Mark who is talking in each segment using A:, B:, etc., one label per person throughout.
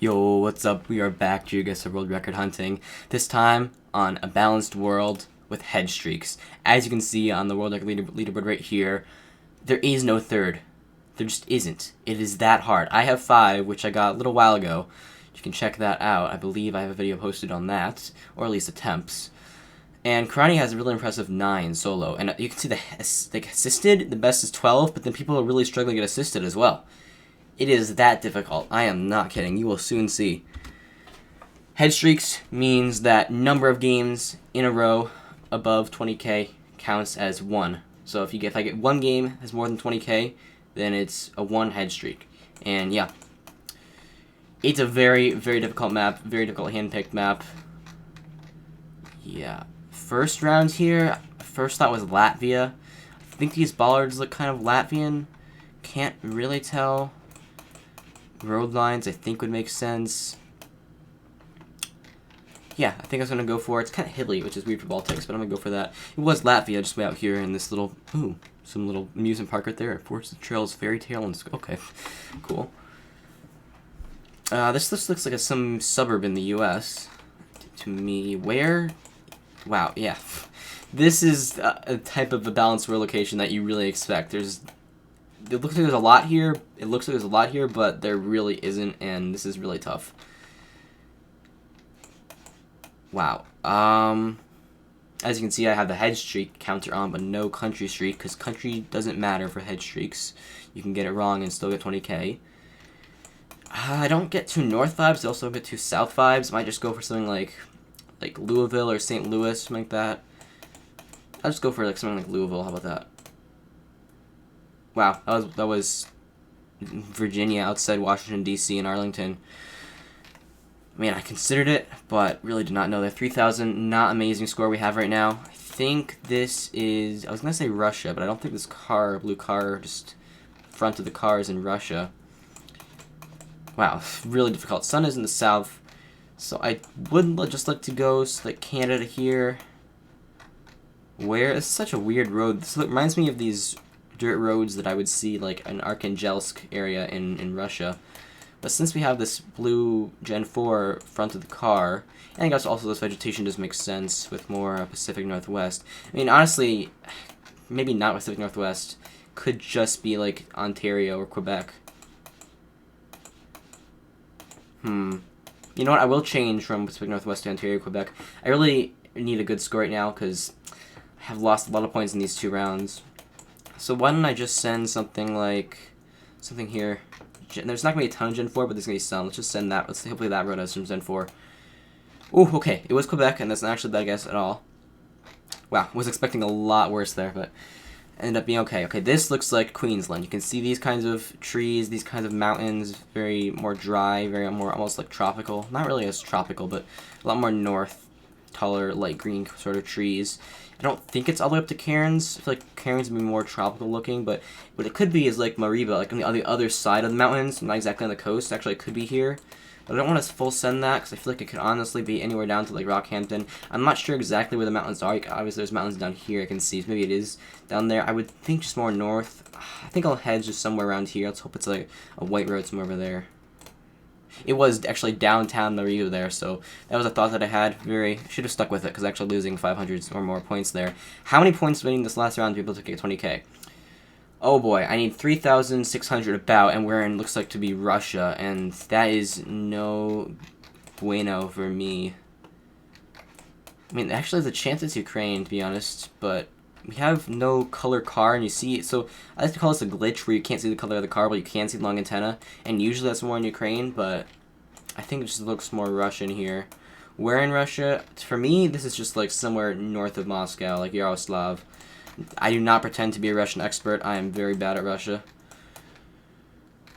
A: Yo, what's up? We are back to GeoGuessr World Record hunting. This time on a balanced world with head streaks. As you can see on the world record leaderboard right here, there is no third. There just isn't. It is that hard. I have 5, which I got a little while ago. You can check that out. I believe I have a video posted on that, or at least attempts. And Karate has a really impressive 9 solo. And you can see the assisted, the best is 12, but then people are really struggling to get assisted as well. It is that difficult. I am not kidding. You will soon see. Head streaks means that number of games in a row above 20k counts as 1. So if I get one game has more than 20k, then it's a 1 head streak. And yeah, it's a very, very difficult map, very difficult hand-picked map. Yeah, first round here, first thought was Latvia. I think these bollards look kind of Latvian. Can't really tell. Road lines, I think, would make sense. Yeah, I think I was going to go for it. It's kind of hilly, which is weird for Baltics, but I'm going to go for that. It was Latvia, just way out here in this little, some little amusement park right there. Forest Trails, Fairy Tale, and okay, cool. This looks like some suburb in the U.S. to me. Where? Wow, yeah. This is a type of a balanced world location that you really expect. It looks like there's a lot here. It looks like there's a lot here, but there really isn't, and this is really tough. Wow. As you can see, I have the head streak counter on, but no country streak, because country doesn't matter for head streaks. You can get it wrong and still get 20k. I don't get too north vibes. I also get too south vibes. Might just go for something like Louisville or St. Louis, something like that. I'll just go for something like Louisville. How about that? Wow, that was Virginia outside Washington, D.C. and Arlington. I mean, I considered it, but really did not know that 3,000, not amazing score we have right now. I think this is, I was going to say Russia, but I don't think this blue car, just front of the car is in Russia. Wow, really difficult. Sun is in the south, so I would just like to go like Canada here. Where? It's such a weird road. This reminds me of these dirt roads that I would see like in Arkhangelsk area in Russia. But since we have this blue Gen 4 front of the car, and I guess also this vegetation does make sense with more Pacific Northwest. I mean, honestly, maybe not Pacific Northwest. Could just be like Ontario or Quebec. You know what? I will change from Pacific Northwest to Ontario, Quebec. I really need a good score right now because I have lost a lot of points in these 2 rounds. So why don't I just send something here. There's not going to be a ton of Gen 4, but there's going to be some. Let's just send that. Hopefully that road has some Gen 4. Ooh, okay. It was Quebec, and that's not actually a bad guess at all. Wow, was expecting a lot worse there, but ended up being okay. Okay, this looks like Queensland. You can see these kinds of trees, these kinds of mountains, very more dry, very more almost like tropical. Not really as tropical, but a lot more north, taller, light green sort of trees. I don't think it's all the way up to Cairns. I feel like Cairns would be more tropical looking, but what it could be is like Mariba, like on the other side of the mountains, not exactly on the coast. Actually, it could be here. But I don't want to full send that because I feel like it could honestly be anywhere down to like Rockhampton. I'm not sure exactly where the mountains are. Obviously, there's mountains down here I can see. So maybe it is down there. I would think just more north. I think I'll head just somewhere around here. Let's hope it's like a white road somewhere over there. It was actually downtown Mariba there, so that was a thought that I had. Should have stuck with it because actually losing 500 or more points there. How many points winning this last round to be able to get 20k? Oh boy, I need 3,600 about, and we're in looks like to be Russia, and that is no bueno for me. I mean, actually, there's a chance it's Ukraine, to be honest, but we have no color car, and you see, so I like to call this a glitch where you can't see the color of the car, but you can see the long antenna, and usually that's more in Ukraine, but I think it just looks more Russian here. Where in Russia? For me, this is just like somewhere north of Moscow, like Yaroslav. I do not pretend to be a Russian expert. I am very bad at Russia.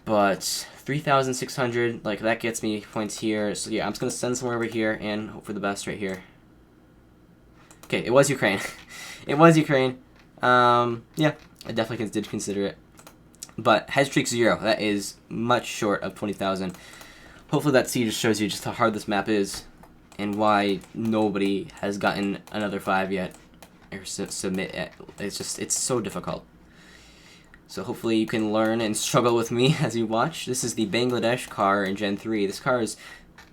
A: But 3,600, like that gets me points here. So yeah, I'm just going to send somewhere over here and hope for the best right here. Okay, it was Ukraine. It was Ukraine. Yeah, I definitely did consider it. But head streak 0, that is much short of 20,000. Hopefully that just shows you just how hard this map is and why nobody has gotten another 5 yet or submit it. It's so difficult. So hopefully you can learn and struggle with me as you watch. This is the Bangladesh car in Gen 3. This car is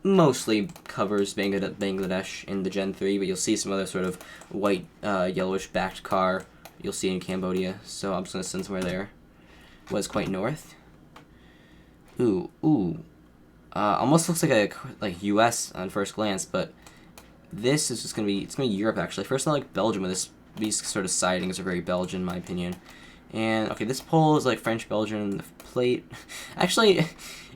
A: mostly covers Bangladesh in the Gen 3, but you'll see some other sort of white, yellowish backed car you'll see in Cambodia. So I'm just going to send somewhere there. Was quite north. Ooh. Almost looks like US on first glance, but this is just it's gonna be Europe actually. First I like Belgium with these sort of sidings are very Belgian in my opinion. And okay, this pole is like French Belgian. The plate, actually,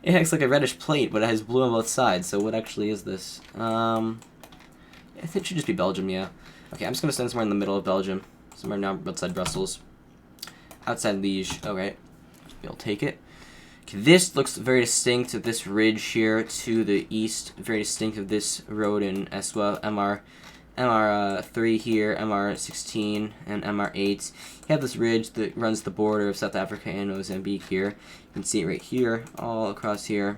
A: it looks like a reddish plate, but it has blue on both sides. So what actually is this? I think it should just be Belgium, yeah. Okay, I'm just gonna send somewhere in the middle of Belgium, somewhere now outside Brussels, outside Liège. Okay, we'll take it. Okay, this looks very distinct of this ridge here to the east. Very distinct of this road in Eswa, MR3 here, MR16, and MR8. You have this ridge that runs the border of South Africa and Mozambique here. You can see it right here, all across here.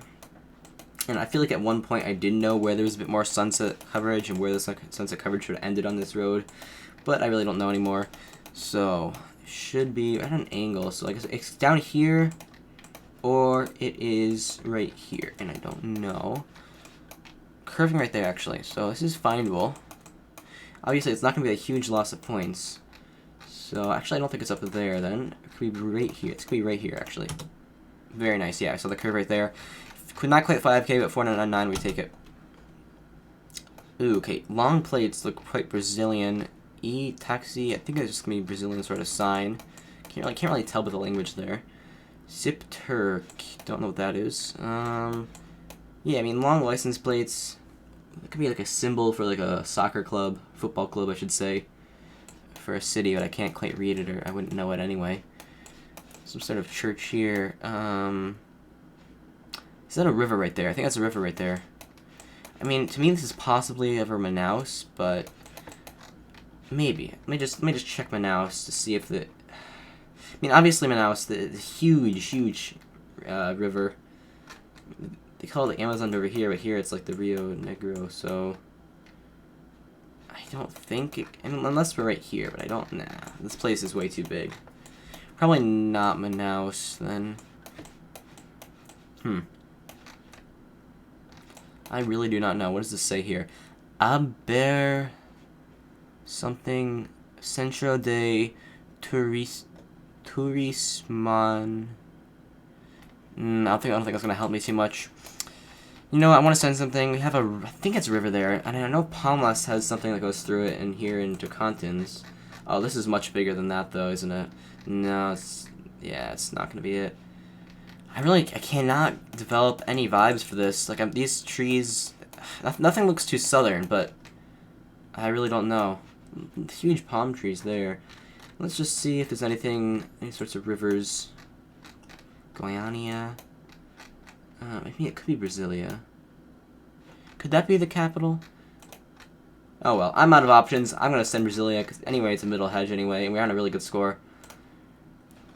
A: And I feel like at one point I did know where there was a bit more sunset coverage and where the sunset coverage should have ended on this road. But I really don't know anymore. So, it should be at an angle. So, like, it's down here, or it is right here. And I don't know. Curving right there, actually. So, this is findable. Obviously, it's not going to be a huge loss of points. So, actually, I don't think it's up there, then. It could be right here. It's going to be right here, actually. Very nice, yeah. I saw the curve right there. Not quite 5K, but 499, we take it. Ooh, okay. Long plates look quite Brazilian. E-taxi, I think it's just going to be Brazilian sort of sign. Can't really tell by the language there. Zip Turk. Don't know what that is. Yeah, I mean, long license plates. It could be like a symbol for like a soccer club, football club, I should say, for a city, but I can't quite read it, or I wouldn't know it anyway. Some sort of church here. Is that a river right there? I think that's a river right there. I mean, to me, this is possibly over Manaus, but maybe. Let me just check Manaus to see if the. I mean, obviously Manaus, the huge river. They call it the Amazon over here, but here it's like the Rio Negro, so I don't think it, I mean, unless we're right here, but I don't, nah, this place is way too big. Probably not Manaus, then. I really do not know. What does this say here? Aber something Centro de Turisman. I don't think that's gonna help me too much. You know, I want to send something. We have I think it's a river there, and I know Palmas has something that goes through it, and here in Tocantins. Oh, this is much bigger than that, though, isn't it? No, it's not gonna be it. I cannot develop any vibes for this. Like, these trees, nothing looks too southern, but I really don't know. Huge palm trees there. Let's just see if there's any sorts of rivers. Goiânia. Maybe it could be Brasilia. Could that be the capital? Oh well, I'm out of options. I'm going to send Brasilia, because anyway, it's a middle hedge anyway, and we're on a really good score.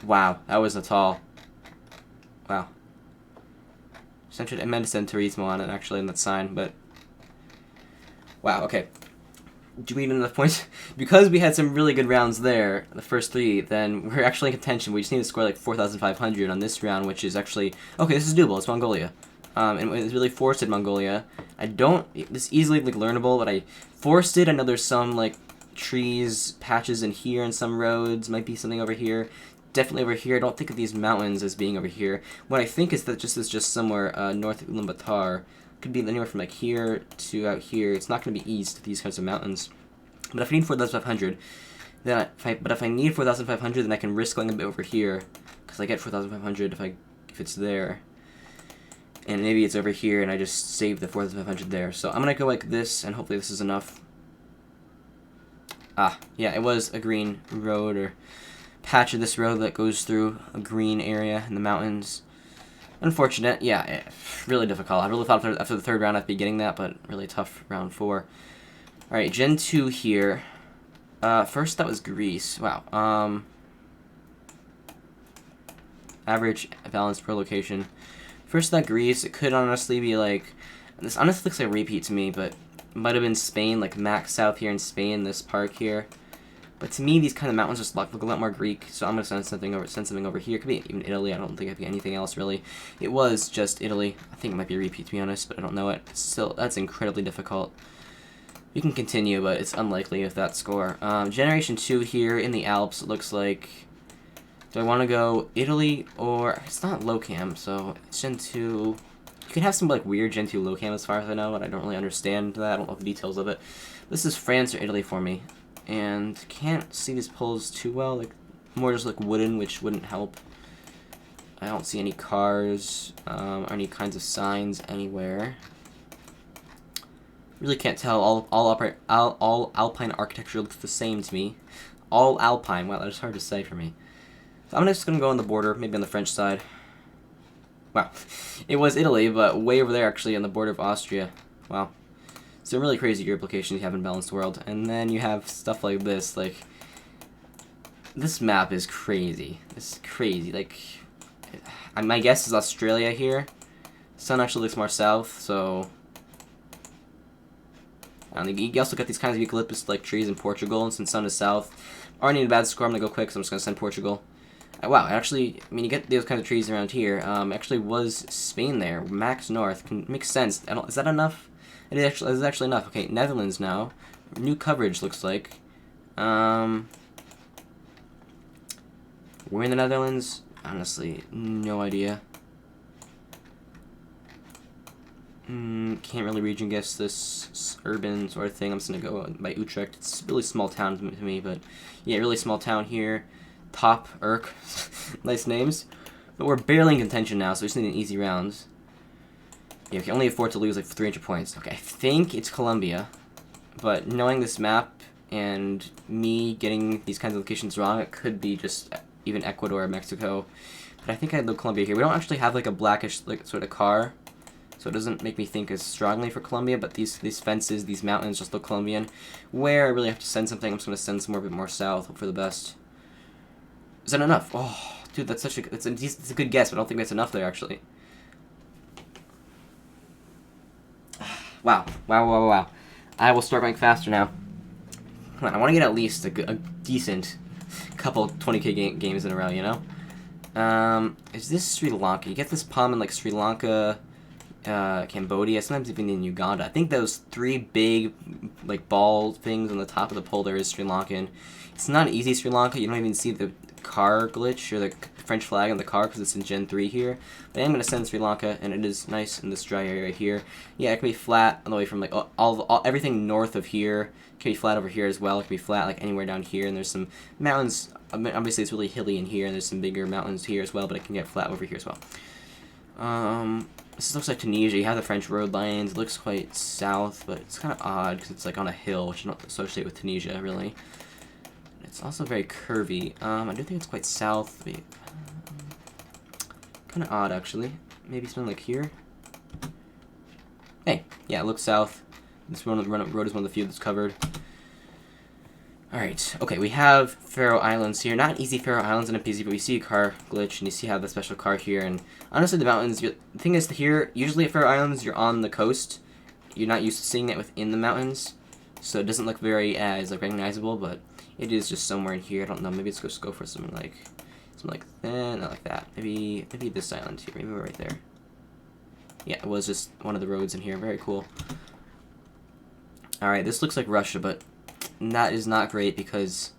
A: Wow, that was a tall. Wow. I meant to send Turismo on it, actually, in that sign, but. Wow, okay. Do we need enough points? Because we had some really good rounds there, the first three, then we're actually in contention. We just need to score like 4,500 on this round, which is actually... Okay, this is doable. It's Mongolia. And it's really forested Mongolia. This is easily like learnable, but I forested. I know there's some like trees, patches in here and some roads. Might be something over here. Definitely over here. I don't think of these mountains as being over here. What I think is that this is just somewhere north of Ulaanbaatar. Could be anywhere from like here to out here. It's not going to be east of these kinds of mountains. But if I need 4,500, then if I need 4,500, then I can risk going a bit over here, because I get 4,500 if it's there. And maybe it's over here, and I just save the 4,500 there. So I'm gonna go like this, and hopefully this is enough. Ah, yeah, it was a green road or patch of this road that goes through a green area in the mountains. Unfortunate, yeah, really difficult. I really thought after the third round I'd be getting that, but really tough round 4. Alright, Gen 2 here. First that was Greece. Wow. Average balance per location. First that Greece, it could honestly be like... This honestly looks like a repeat to me, but it might have been Spain, like max south here in Spain, this park here. But to me, these kind of mountains just look a lot more Greek, so I'm gonna send something over here. It could be even Italy. I don't think it'd be anything else really. It was just Italy. I think it might be a repeat, to be honest, but I don't know it. Still, that's incredibly difficult. You can continue, but it's unlikely with that score. Generation 2 here in the Alps. It looks like. Do I want to go Italy or it's not low cam? So it's Gen 2. You can have some like weird Gen 2 low cam as far as I know, and I don't really understand that. I don't know the details of it. This is France or Italy for me. And can't see these poles too well, like more just like wooden, which wouldn't help. I don't see any cars or any kinds of signs anywhere. Really can't tell. All Alpine architecture looks the same to me. All Alpine. Wow, that's hard to say for me. So I'm just gonna go on the border, maybe on the French side. Wow, it was Italy, but way over there actually on the border of Austria. Wow. Some really crazy Europe locations you have in Balanced World. And then you have stuff like this, like... This map is crazy. It's crazy, like... My guess is Australia here. Sun actually looks more south, so... you also got these kinds of eucalyptus-like trees in Portugal, and since Sun is south... I already need a bad score, I'm gonna go quick, so I'm just gonna send Portugal. Wow, actually, I mean, you get those kinds of trees around here. Actually was Spain there, max north. Makes sense. Is that enough? It is actually enough. Okay, Netherlands now. New coverage looks like. We're in the Netherlands. Honestly, no idea. Can't really region guess this urban sort of thing. I'm just gonna go by Utrecht. It's a really small town to me, but yeah, really small town here. Top, Urk. Nice names. But we're barely in contention now, so we just need an easy round. Yeah, we can only afford to lose like 300 points. Okay, I think it's Colombia. But knowing this map and me getting these kinds of locations wrong, it could be just even Ecuador or Mexico. But I think I'd look Colombia here. We don't actually have like a blackish like sort of car, so it doesn't make me think as strongly for Colombia, but these fences, these mountains just look Colombian. Where I really have to send something, I'm just going to send somewhere a bit more south, hope for the best. Is that enough? Oh, dude, that's a good guess, but I don't think that's enough there, actually. Wow. Wow. I will start going faster now. Come on, I want to get at least a decent couple 20k games in a row, you know? Is this Sri Lanka? You get this palm in, like, Sri Lanka, Cambodia, sometimes even in Uganda. I think those 3 big, like, ball things on the top of the pole there is Sri Lankan. It's not easy Sri Lanka. You don't even see the car glitch or the French flag on the car because it's in Gen 3 here. But I am going to send Sri Lanka, and it is nice in this dry area here. Yeah, it can be flat all the way from, like, everything north of here. It can be flat over here as well. It can be flat, like, anywhere down here. And there's some mountains. Obviously, it's really hilly in here, and there's some bigger mountains here as well, but it can get flat over here as well. This looks like Tunisia. You have the French road lines. It looks quite south, but it's kind of odd because it's, like, on a hill, which I don't associate with Tunisia, really. It's also very curvy. I do think it's quite south. Kind of odd, actually. Maybe something like here. Hey, yeah, it looks south. This road is one of the few that's covered. Alright, okay, we have Faroe Islands here. Not easy Faroe Islands in a PZ, but we see a car glitch, and you see how the special car here. And honestly, the mountains, the thing is here, usually at Faroe Islands, you're on the coast. You're not used to seeing it within the mountains. So it doesn't look very as like recognizable, but it is just somewhere in here. I don't know, maybe let's just go for something like that, not like that. Maybe this island here, maybe we're right there. Yeah, it was just one of the roads in here. Very cool. Alright, this looks like Russia, but that is not great because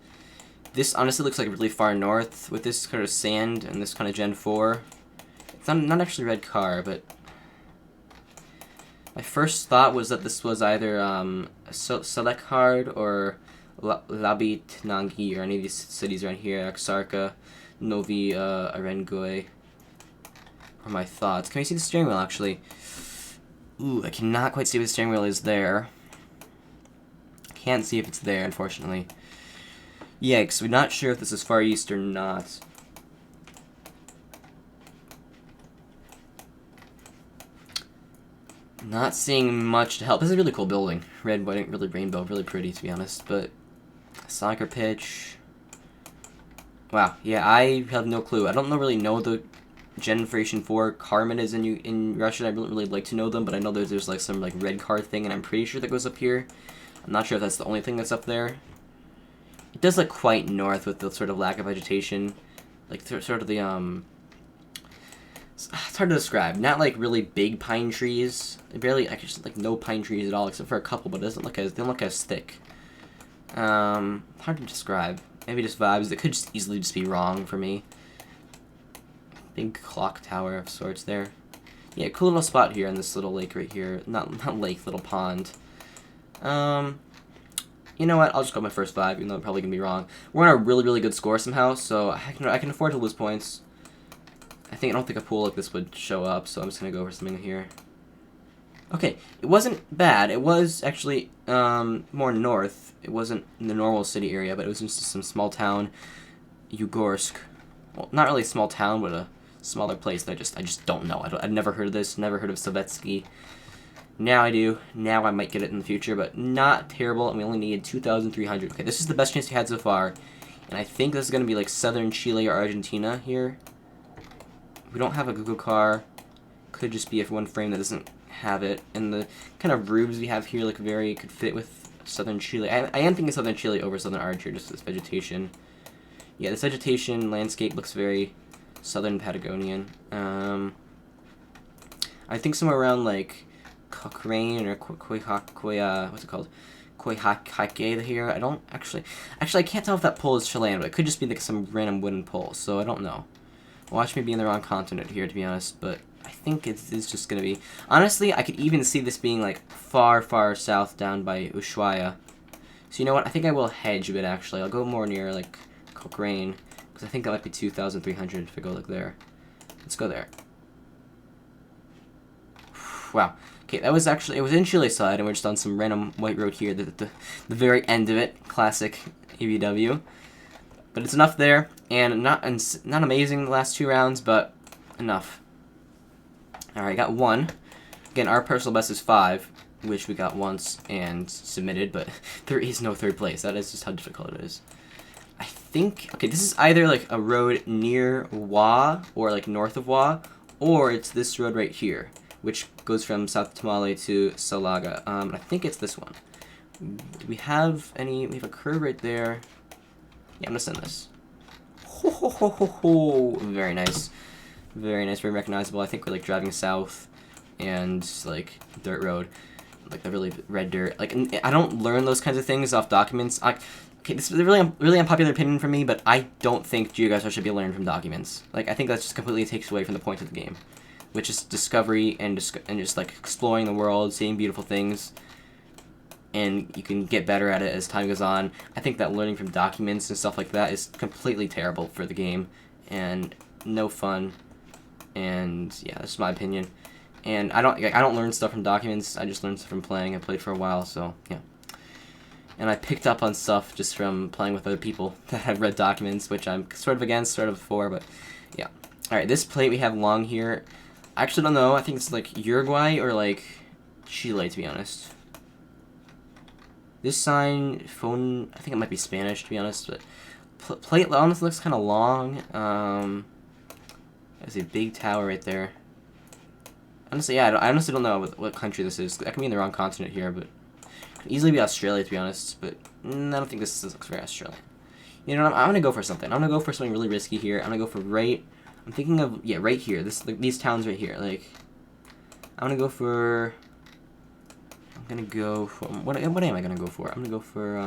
A: this honestly looks like really far north with this kind of sand and this kind of Gen 4. It's not actually red car, but my first thought was that this was either Selekhard or Labitnagi or any of these cities around here, Aksarka, Novi Arengoy. Or my thoughts. Can we see the steering wheel actually? Ooh, I cannot quite see what the steering wheel is there. Can't see if it's there, unfortunately. Yikes, we're not sure if this is Far East or not. Not seeing much to help. This is a really cool building. Red, white, really rainbow, really pretty to be honest, but soccer pitch. Wow, yeah, I have no clue. I don't really know the Generation 4 car is in Russia. I don't really like to know them, but I know there's like some like red car thing, and I'm pretty sure that goes up here. I'm not sure if that's the only thing that's up there. It does look quite north with the sort of lack of vegetation. Like, sort of the, it's hard to describe. Not, like, really big pine trees. Barely, actually, like, no pine trees at all, except for a couple, but it doesn't look as, they don't look as thick. Hard to describe. Maybe just vibes. It could just easily just be wrong for me. Big clock tower of sorts there. Yeah, cool little spot here in this little lake right here. Not lake, little pond. You know what? I'll just go with my first vibe, even though I'm probably gonna be wrong. We're on a really, really good score somehow, so I can afford to lose points. I don't think a pool like this would show up, so I'm just gonna go for something here. Okay, it wasn't bad. It was actually more north. It wasn't in the normal city area, but it was just some small town, Ugorsk. Well, not really a small town, but a smaller place that I just don't know. I've never heard of this. Never heard of Savetsky. Now I do. Now I might get it in the future, but not terrible. And we only needed 2,300. Okay, this is the best chance we had so far, and I think this is gonna be like southern Chile or Argentina here. We don't have a Google car. Could just be if one frame that doesn't have it, and the kind of roofs we have here look could fit with southern Chile. I am thinking southern Chile over southern Argentina, just this vegetation. Yeah, this vegetation landscape looks very southern Patagonian. I think somewhere around like Cochrane or what's it called? Coyhaique here. I don't actually I can't tell if that pole is Chilean, but it could just be like some random wooden pole, so I don't know. Watch me be in the wrong continent here, to be honest, but I think it is just gonna be. Honestly, I could even see this being like far, far south down by Ushuaia. So you know what? I think I will hedge a bit, actually. I'll go more near like Cochrane, because I think that might be 2,300 if I go like there. Let's go there. Wow. Okay, that was actually, it was in Chile side, and we're just on some random white road here, the very end of it. Classic ABW. But it's enough there, and not amazing the last 2 rounds, but enough. Alright, got 1. Again, our personal best is 5, which we got once and submitted, but there is no 3rd place. That is just how difficult it is. I think, okay, this is either like a road near Wa, or like north of Wa, or it's this road right here, which goes from South Tamale to Salaga. I think it's this one. Do we have any, we have a curve right there. Yeah, I'm gonna send this. Ho, ho, ho, ho, ho. Very nice. Very nice, very recognizable. I think we're like driving south and like dirt road. Like the really red dirt. Like, I don't learn those kinds of things off documents. Okay, this is a really unpopular opinion from me, but I don't think GeoGuessr should be learned from documents. Like, I think that just completely takes away from the point of the game, which is discovery and just like exploring the world, seeing beautiful things. And you can get better at it as time goes on. I think that learning from documents and stuff like that is completely terrible for the game, and no fun. And yeah, that's my opinion. And I don't learn stuff from documents. I just learn stuff from playing. I played for a while, so yeah. And I picked up on stuff just from playing with other people that have read documents, which I'm sort of against, sort of for, but yeah. All right, this plate we have long here. I actually don't know. I think it's like Uruguay or like Chile, to be honest. This sign, phone, I think it might be Spanish, to be honest, but plate honestly looks kind of long. There's a big tower right there. Honestly, yeah, I honestly don't know what country this is. I can be in the wrong continent here, but it could easily be Australia, to be honest, but I don't think this looks very Australian. You know what, I'm going to go for something. I'm going to go for something really risky here. I'm going to go for I'm thinking of, yeah, right here. These towns right here. Like, I'm going to go for... I'm gonna go for, what am I gonna go for? I'm gonna go for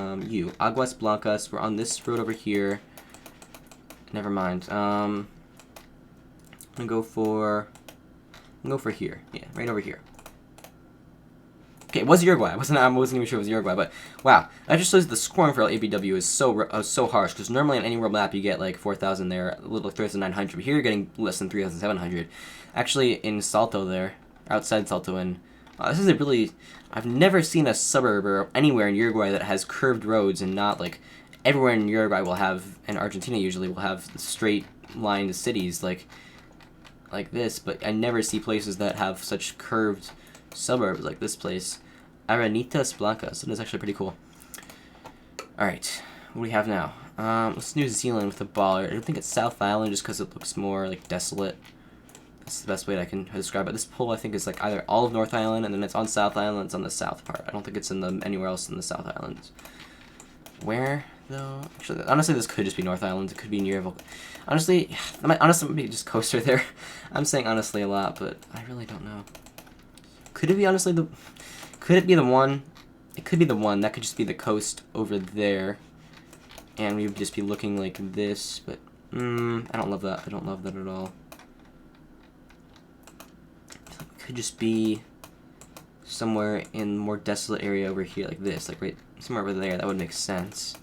A: Aguas Blancas. We're on this road over here. Never mind. I'm gonna go for here. Yeah, right over here. Okay, it was Uruguay. I wasn't even sure it was Uruguay, but wow, that just shows the scoring for ABW is so harsh. Because normally on any world map you get like 4,000 there, a little like 3,900. But here you're getting less than 3,700. Actually, in Salto there, outside Salto, and this is a really, I've never seen a suburb or anywhere in Uruguay that has curved roads, and not like everywhere in Uruguay will have, and Argentina usually will have straight lined cities like this, but I never see places that have such curved suburbs like this place. Aranitas Blancas. That is actually pretty cool. Alright, what do we have now? Let's New Zealand with the baller. I don't think it's South Island just because it looks more like desolate. That's the best way that I can describe it. This pole I think is like either all of North Island, and then it's on South Island, it's on the south part. I don't think it's in anywhere else in the South Islands. Where though. Actually, honestly, this could just be North Island. It could be near honestly, honestly, maybe just coaster there. I'm saying honestly a lot, but I really don't know. Could it be honestly the? Could it be the one? It could be the one. That could just be the coast over there, and we would just be looking like this. But I don't love that. I don't love that at all. It could just be somewhere in more desolate area over here, like this, like right somewhere over there. That would make sense.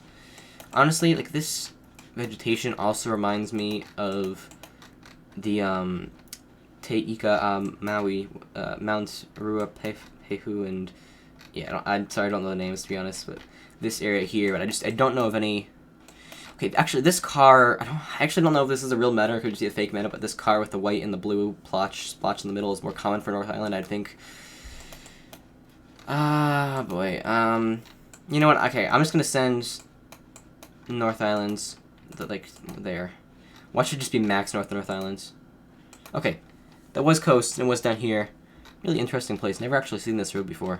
A: Honestly, like this vegetation also reminds me of the Teika Maui, Mount Ruapehu, and yeah, I'm sorry, I don't know the names to be honest, but this area here. But I don't know of any. Okay, actually, this car, I actually don't know if this is a real meta or could just be a fake meta, but this car with the white and the blue splotch in the middle is more common for North Island, I think. Ah, boy. You know what? Okay, I'm just gonna send North Islands, like, there. Why should it just be max North Islands? Okay, that was coast, and it was down here. Really interesting place. Never actually seen this road before.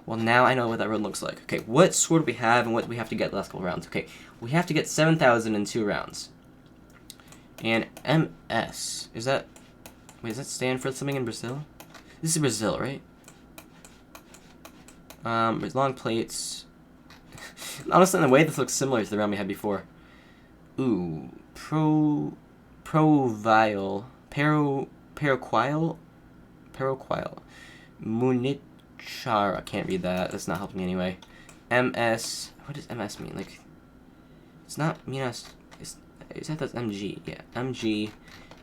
A: Well, now I know what that road looks like. Okay, what score do we have, and what do we have to get the last couple rounds? Okay, we have to get 7,000 in 2 rounds. And MS, is that... Wait, does that stand for something in Brazil? This is Brazil, right? There's long plates. Honestly, in a way, this looks similar to the round we had before. Ooh, Provial, Paraquile, Munichar. I can't read that. That's not helping me anyway. MS. What does MS mean? Like, it's not Minas. Is that that's MG? Yeah, MG.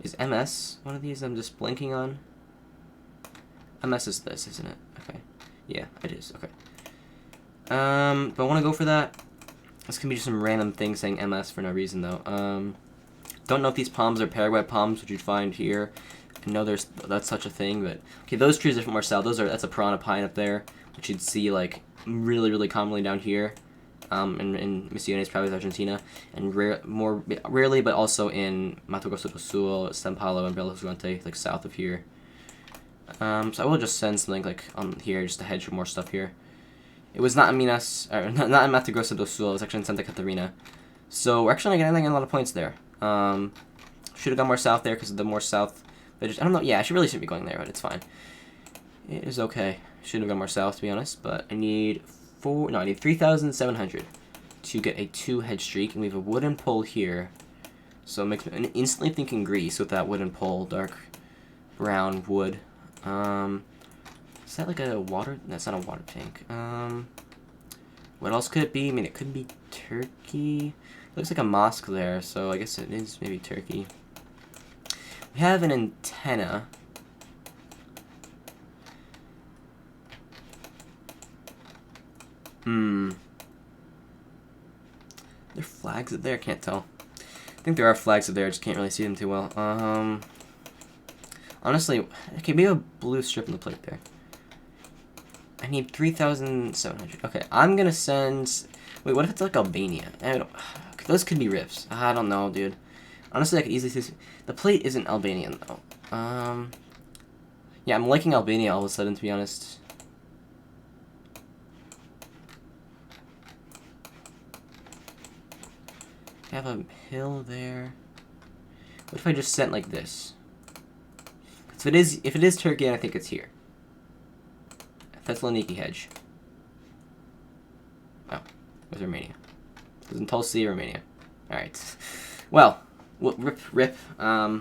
A: Is MS one of these I'm just blanking on? MS is this, isn't it? Okay. Yeah, it is. Okay. Do I want to go for that? This can be just some random thing saying MS for no reason, though. Don't know if these palms are Paraguay palms, which you'd find here. I know that's such a thing, but... Okay, those trees are from more south. That's a piranha pine up there, which you'd see, like, really, really commonly down here. In Misiones, probably Argentina. And more rarely, but also in Mato Grosso do Sul, São Paulo, and Belo Horizonte, like, south of here. So I will just send something, like, on here, just to hedge for more stuff here. It was not in Minas, or not in Mato Grosso do Sul, it was actually in Santa Catarina. So we're actually getting a lot of points there. Should have gone more south there because of the more south. I don't know. Yeah, I shouldn't be going there, but it's fine. It is okay. Should have gone more south, to be honest. But I need 3,700 to get a 2 head streak, and we have a wooden pole here. So it makes me instantly thinking Greece with that wooden pole, dark brown wood. Is that like a water? That's not a water tank. What else could it be? I mean, it could be Turkey. It looks like a mosque there, so I guess it is maybe Turkey. We have an antenna. There are flags up there? I can't tell. I think there are flags up there, I just can't really see them too well. Honestly, okay, maybe a blue strip in the plate there. I need 3,700. Okay, I'm gonna send... Wait, what if it's like Albania? Okay, those could be riffs. I don't know, dude. Honestly, I could easily see... The plate isn't Albanian, though. Yeah, I'm liking Albania all of a sudden, to be honest. I have a hill there. What if I just sent like this? So if it is Turkey, I think it's here. Thessaloniki hedge. Oh, it was Romania. It was in Tulsi, Romania. Alright. Well, rip. Yeah.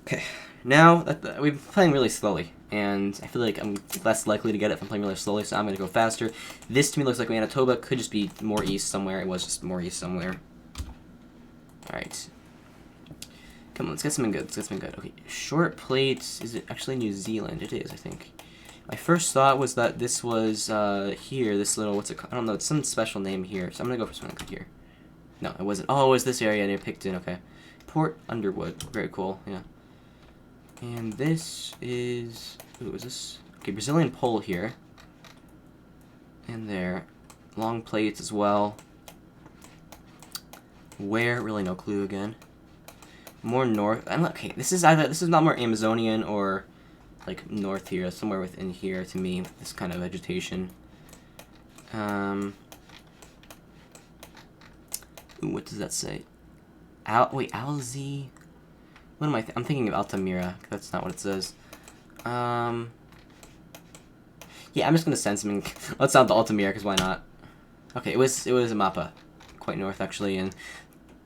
A: Okay. Now, we've been playing really slowly, and I feel like I'm less likely to get it if I'm playing really slowly, so I'm going to go faster. This, to me, looks like Manitoba. Could just be more east somewhere. It was just more east somewhere. Alright. Come on, let's get something good. Okay, short plates. Is it actually New Zealand? It is, I think. My first thought was that this was here. This little, what's it called? I don't know. It's some special name here. So I'm gonna go for something like here. No, it wasn't. Oh, it was this area near Picton. Okay, Port Underwood. Very cool. Yeah. And this is. Ooh, is this? Okay, Brazilian pole here. And there, long plates as well. Where? Really, no clue again. More north. Okay, this is not more Amazonian or like north here, somewhere within here to me. This kind of vegetation. Ooh, what does that say? Wait, Alzi. What am I? I'm thinking of Altamira. That's not what it says. Yeah, I'm just gonna send something. Let's sound the Altamira, because why not? Okay, it was a mappa, quite north actually, and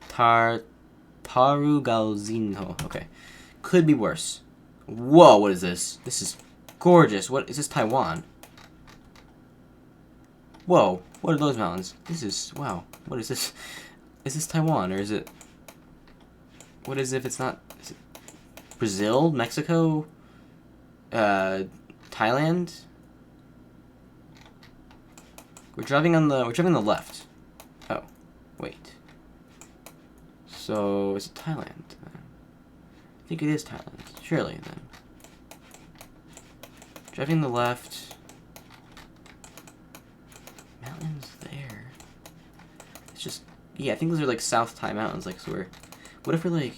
A: Tarugalzinho. Okay, could be worse. Whoa, what is this? This is gorgeous. What is this? Taiwan? Whoa, what are those mountains? This is wow. What is this? Is this Taiwan or is it? What is it if it's not? Is it Brazil, Mexico, Thailand? We're driving on the left. Oh, wait. So is it Thailand? I think it is Thailand. Surely then. Driving the left. Mountains there. It's just yeah. I think those are like South Thai mountains. Like so we're. What if we're like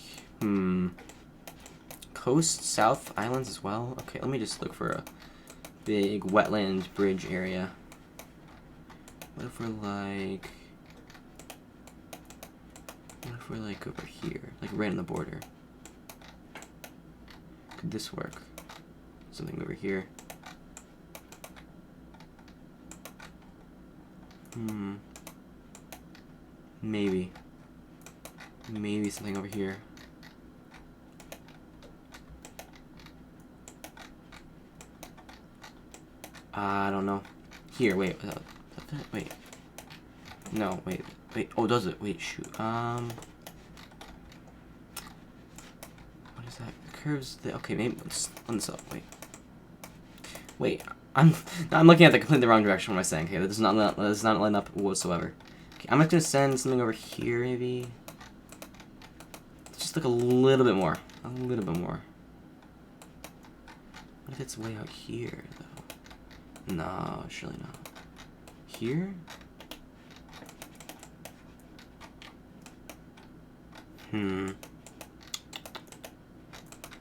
A: coast South Islands as well? Okay, let me just look for a big wetland bridge area. What if we're like over here, like right on the border? Could this work? Something over here. Maybe something over here. I don't know. Here, wait. Wait. No, wait. Oh, does it? Wait, shoot. What is that? The curves. Okay, maybe let's run this up. Wait. I'm looking at the completely wrong direction. What am I saying? Okay, that does not line up whatsoever. Okay, I'm just gonna send something over here, maybe. Just like a little bit more. A little bit more. What if it's way out here, though? No, surely not. Here?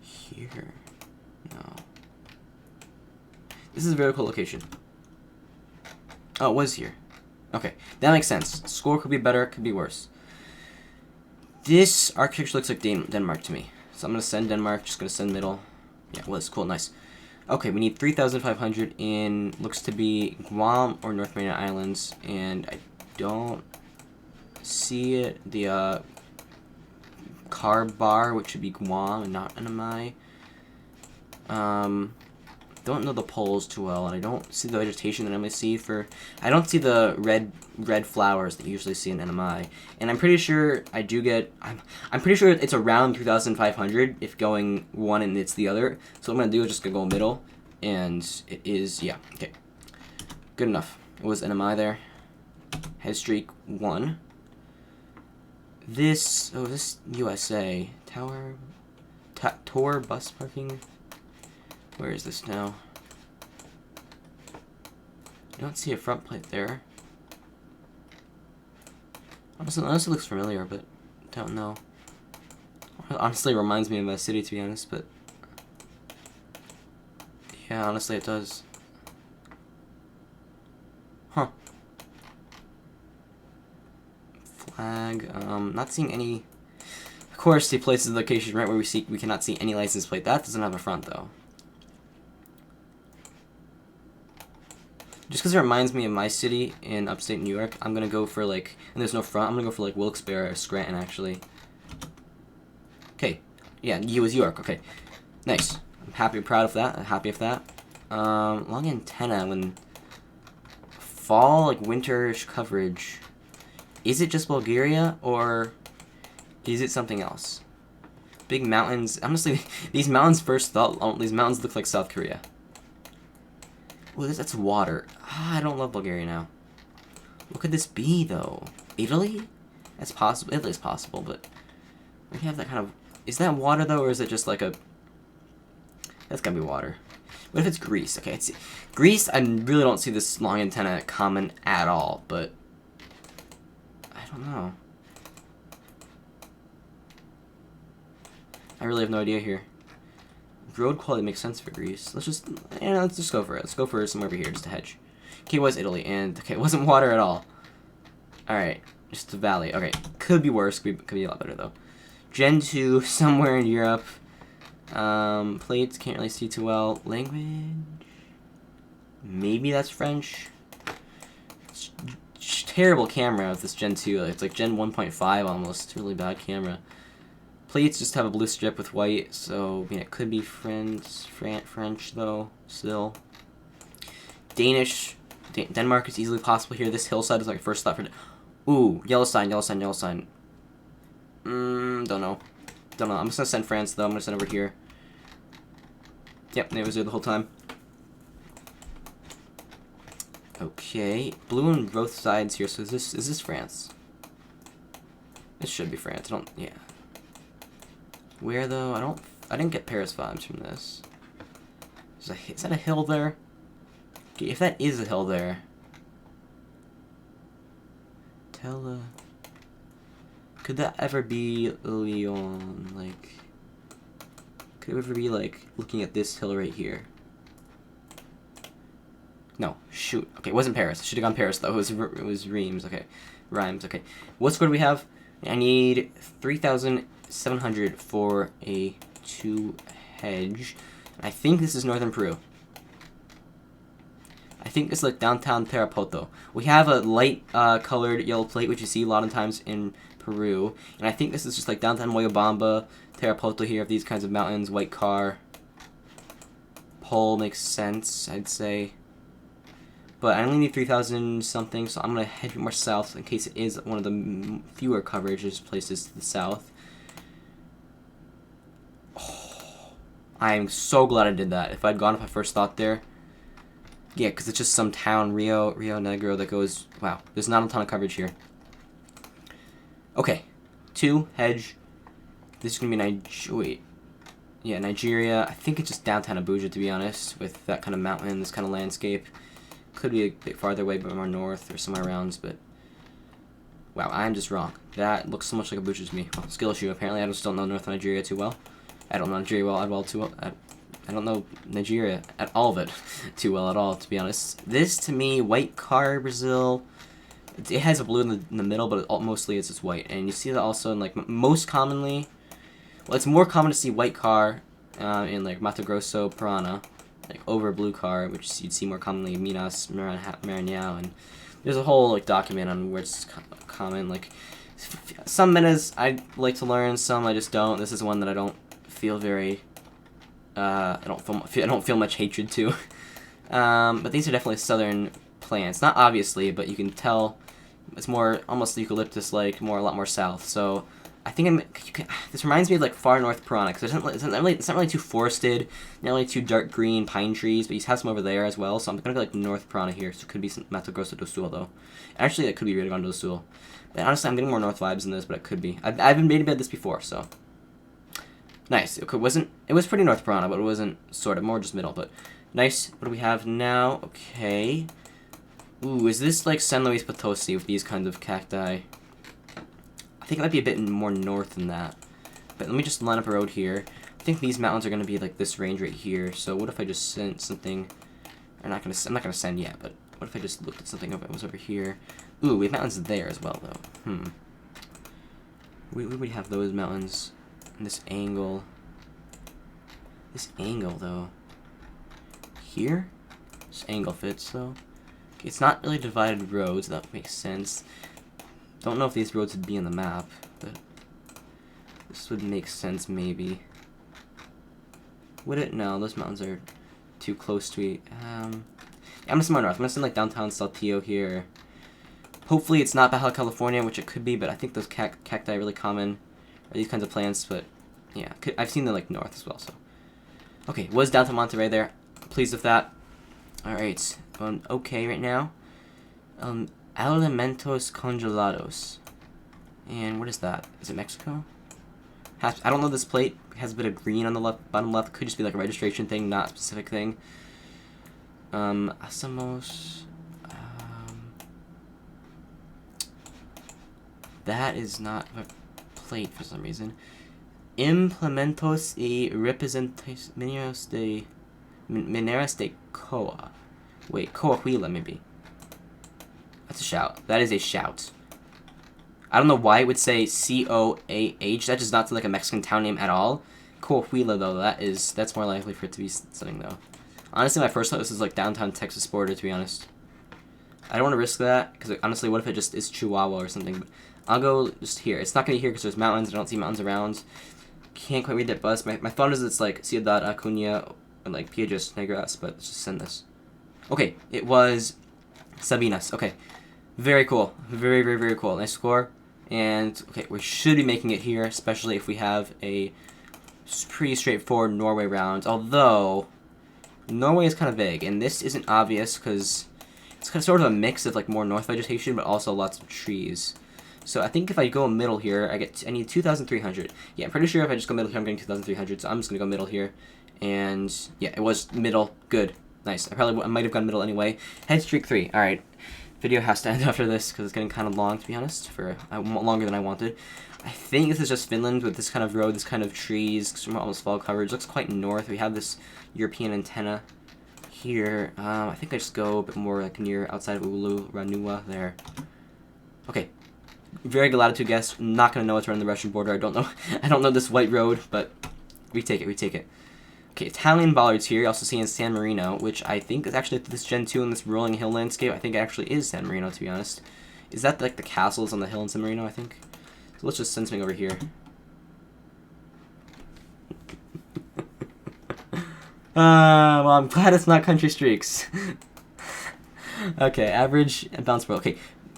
A: Here? No. This is a very cool location. Oh, it was here. Okay, that makes sense. Score could be better, could be worse. This architecture looks like Denmark to me. So I'm going to send Denmark, just going to send middle. Yeah, it was cool, nice. Okay, we need 3,500 in, looks to be Guam or North Mariana Islands, and I don't see it. The Bar, which should be Guam and not NMI. Don't know the poles too well, and I don't see the vegetation that I might see for. I don't see the red flowers that you usually see in NMI, and I'm pretty sure I do get. I'm pretty sure it's around 3,500 if going one and it's the other. So what I'm gonna do is just gonna go middle, and it is yeah okay, good enough. It was NMI there. Head streak 1. This USA Tower bus parking. Where is this now? I don't see a front plate there. Honestly, it looks familiar, but don't know. Honestly, it reminds me of my city, to be honest, but yeah, honestly, it does. Huh. Flag. Not seeing any. Of course, the place is the location right where we cannot see any license plate. That doesn't have a front though. Just because it reminds me of my city in upstate New York, I'm gonna go for like, and there's no front, I'm gonna go for like Wilkes-Barre or Scranton actually. Okay, yeah, it was York. Okay, nice. I'm happy, proud of that. I'm happy of that. Long antenna when fall, like winterish coverage. Is it just Bulgaria or is it something else? Big mountains. Honestly, these mountains these mountains look like South Korea. Well, that's water. I don't love Bulgaria now. What could this be, though? Italy? That's possible. Italy's possible, but we have that kind of. Is that water though, or is it just like a? That's gotta be water. What if it's Greece? Okay, it's Greece. I really don't see this long antenna common at all, but I don't know. I really have no idea here. Road quality makes sense for Greece. Let's just go for it. Let's go for somewhere over here just to hedge. Okay, it was Italy, and okay, it wasn't water at all. All right, Just a valley. Okay, could be worse. Could be a lot better though. Gen 2 somewhere in Europe. Plates can't really see too well. Language. Maybe that's French. It's terrible camera with this Gen 2. It's like Gen 1.5 almost. It's a really bad camera. Plates just have a blue strip with white, so I mean it could be French though. Still. Danish. Denmark is easily possible here. This hillside is like first thought for. Ooh, yellow sign. Don't know. I'm just gonna send France though. I'm gonna send over here. Yep, it was there the whole time. Okay, blue on both sides here. So is this France? This should be France. Yeah. Where though? I didn't get Paris vibes from this. Is that a hill there? Okay, if that is a hill there, could that ever be Lyon? Like, could it ever be like looking at this hill right here? No, shoot. Okay, it wasn't Paris. I should have gone Paris though. It was Reims. Okay, Rhymes. Okay, what score do we have? I need 3,700 for a 2 hedge. I think this is northern Peru. I think it's like downtown Tarapoto. We have a light colored yellow plate, which you see a lot of times in Peru. And I think this is just like downtown Moyobamba, Tarapoto here, of these kinds of mountains. White car. Pole makes sense, I'd say. But I only need 3,000 something, so I'm going to head more south in case it is one of the fewer coverages places to the south. Oh, I'm so glad I did that. If I'd gone with my first thought there. Yeah, because it's just some town, Rio Negro, that goes... Wow, there's not a ton of coverage here. Okay, 2, hedge. This is going to be Nigeria. I think it's just downtown Abuja, to be honest, with that kind of mountain, this kind of landscape. Could be a bit farther away, but more north or somewhere around, but... Wow, I'm just wrong. That looks so much like Abuja to me. Well, skill issue, apparently. I just don't know North Nigeria too well. I don't know Nigeria too well. I don't know Nigeria at all of it too well at all, to be honest. This, to me, white car, Brazil, it has a blue in the middle, but mostly it's just white. And you see that also in, like, most commonly... Well, it's more common to see white car in, like, Mato Grosso, Parana, like, over blue car, which you'd see more commonly in Minas, Maranhão, and there's a whole, like, document on where it's common. Like, some metas I like to learn, some I just don't. This is one that I don't feel very... I don't feel much hatred to. But these are definitely southern plants. Not obviously, but you can tell it's more almost eucalyptus-like, a lot more south. So I think this reminds me of like far north Parana, because it's not really too forested, not really too dark green pine trees, but you have some over there as well. So I'm gonna go like north Parana here. So it could be some Mato Grosso do Sul though. Actually, it could be Rio Grande do Sul. But honestly, I'm getting more north vibes in this, but it could be. I've been made about this before, so. Nice. It was pretty north Parana, but it wasn't sort of, more just middle, but nice. What do we have now? Okay. Ooh, is this like San Luis Potosi with these kinds of cacti? I think it might be a bit more north than that. But let me just line up a road here. I think these mountains are going to be like this range right here. So what if I just sent something... I'm not going to send yet, but what if I just looked at something that was over here? Ooh, we have mountains there as well, though. We would have those mountains. This angle, though, here, this angle fits, though. Okay, it's not really divided roads, that makes sense. Don't know if these roads would be on the map, but this would make sense, maybe. Would it? No, those mountains are too close to each. I'm gonna send more north. I'm gonna send, like, downtown Saltillo here. Hopefully it's not Baja California, which it could be, but I think those cacti are really common. These kinds of plants, but yeah, I've seen them like north as well. So, okay, was downtown Monterrey there? Pleased with that. All right, going okay right now. Alimentos congelados, and what is that? Is it Mexico? I don't know. This plate has a bit of green on the bottom left. Could just be like a registration thing, not a specific thing. Hacemos. That is not a plate for some reason. Implementos y representaciones de mineras de Coa. Wait, Coahuila maybe. That's a shout. That is a shout. I don't know why it would say Coah. That does not sound like a Mexican town name at all. Coahuila, though, that's more likely for it to be something, though. Honestly, my first thought this is like downtown Texas border, to be honest. I don't want to risk that, because honestly, what if it just is Chihuahua or something? But I'll go just here. It's not going to be here because there's mountains. I don't see mountains around. Can't quite read that bus. My thought is it's like Ciudad Acuña or like Piedras Negras, but let's just send this. Okay, it was Sabinas. Okay, very cool. Very, very, very cool. Nice score. And, okay, we should be making it here, especially if we have a pretty straightforward Norway round. Although, Norway is kind of vague, and this isn't obvious because it's kind of sort of a mix of like more north vegetation, but also lots of trees. So I think if I go middle here, I need 2,300. Yeah, I'm pretty sure if I just go middle here, I'm getting 2,300. So I'm just gonna go middle here, and yeah, it was middle. Good, nice. I might have gone middle anyway. Head streak 3. All right, video has to end after this because it's getting kind of long, to be honest. For longer than I wanted. I think this is just Finland with this kind of road, this kind of trees, almost fall coverage. Looks quite north. We have this European antenna here. I think I just go a bit more like near outside of Oulu, Ranua there. Okay. Very good latitude guess. Not gonna know what's around the Russian border. I don't know. I don't know this white road, but we take it. We take it. Okay, Italian bollards here. You also see in San Marino, which I think is actually this Gen 2 in this rolling hill landscape. I think it actually is San Marino, to be honest. Is that like the castles on the hill in San Marino? I think. So let's just send something over here. Well, I'm glad it's not country streaks. Okay, average and bounce roll. Okay,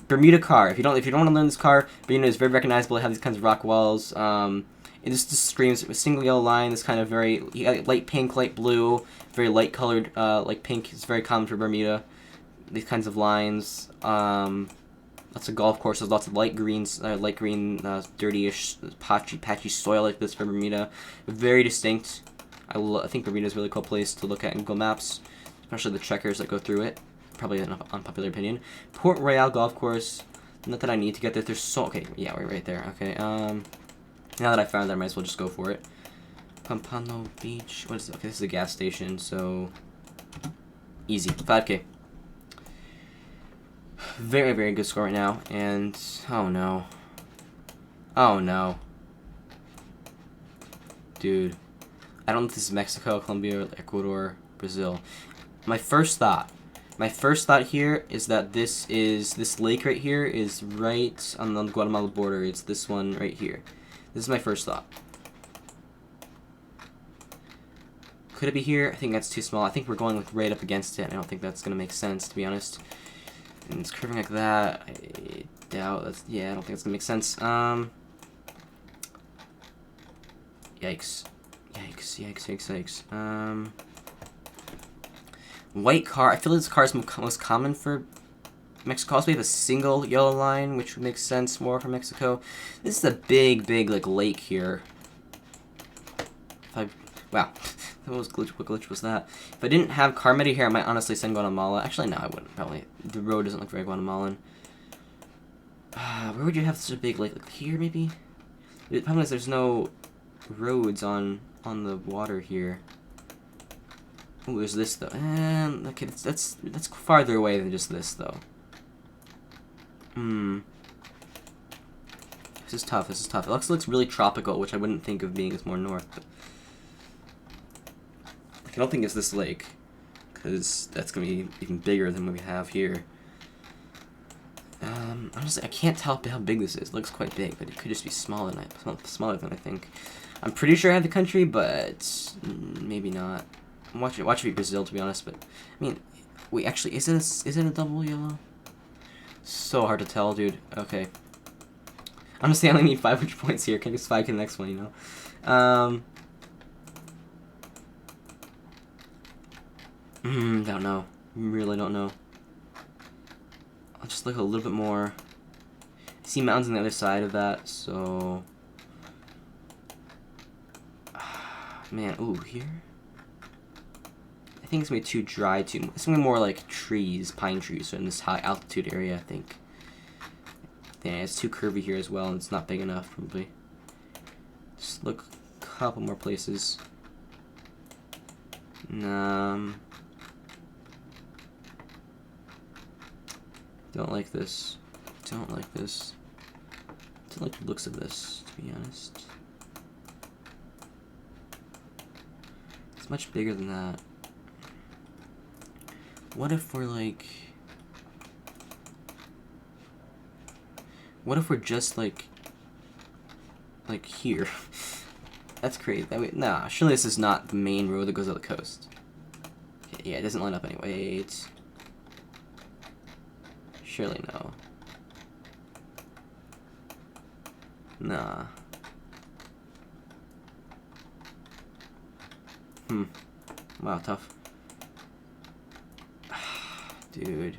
A: Bermuda car. If you don't want to learn this car, Bermuda is very recognizable. It has these kinds of rock walls. It just screams a single yellow line. This kind of very light pink, light blue, very light colored, like pink. It's very common for Bermuda. These kinds of lines. Lots of golf courses. Lots of light greens, dirty-ish, patchy soil like this for Bermuda. Very distinct. I think Bermuda is a really cool place to look at in Google Maps, especially the trekkers that go through it. Probably an unpopular opinion. Port Royal Golf Course. Not that I need to get there. There's so... Okay, yeah, we're right there. Okay, now that I found that, I might as well just go for it. Pampano Beach. What is it? Okay, this is a gas station, so... Easy. 5K. Very, very good score right now. And... Oh, no. Oh, no. Dude. I don't know if this is Mexico, Colombia, Ecuador, Brazil. My first thought here is that this lake right here is right on the Guatemala border. It's this one right here. This is my first thought. Could it be here? I think that's too small. I think we're going like right up against it. I don't think that's gonna make sense, to be honest. And it's curving like that. I doubt that's... Yeah, I don't think it's gonna make sense. Yikes. Yikes. White car. I feel like this car is most common for Mexico. Also, we have a single yellow line, which would make sense more for Mexico. This is a big, like lake here. Wow, what glitch was that? If I didn't have Carmody here, I might honestly send Guatemala. Actually, no, I wouldn't. Probably the road doesn't look very Guatemalan. Where would you have such a big lake? Like here, maybe. The problem is there's no roads on the water here. Oh, there's this though. And okay, that's farther away than just this though. This is tough. It looks really tropical, which I wouldn't think of being as more north. But I don't think it's this lake, because that's gonna be even bigger than what we have here. Honestly, I can't tell how big this is. It looks quite big, but it could just be smaller than I think. I'm pretty sure I have the country, but maybe not. Watch it be Brazil, to be honest. But I mean, wait, actually, is it a double yellow? So hard to tell, dude. Okay. Honestly, I only need 500 points here. Can I just 5 to the next one, you know? Don't know. Really don't know. I'll just look a little bit more. I see mountains on the other side of that, so... Man, ooh, here? I think it's gonna be too dry, it's gonna be more like trees, pine trees, so in this high altitude area, I think. Yeah, it's too curvy here as well, and it's not big enough, probably. Just look a couple more places. Don't like this. don't like the looks of this, to be honest. It's much bigger than that. What if we're like... What if we're just like here? That's crazy. Nah, surely this is not the main road that goes to the coast. Okay, yeah, it doesn't line up anyway. Wait. Surely no. Nah. Wow, tough. Dude.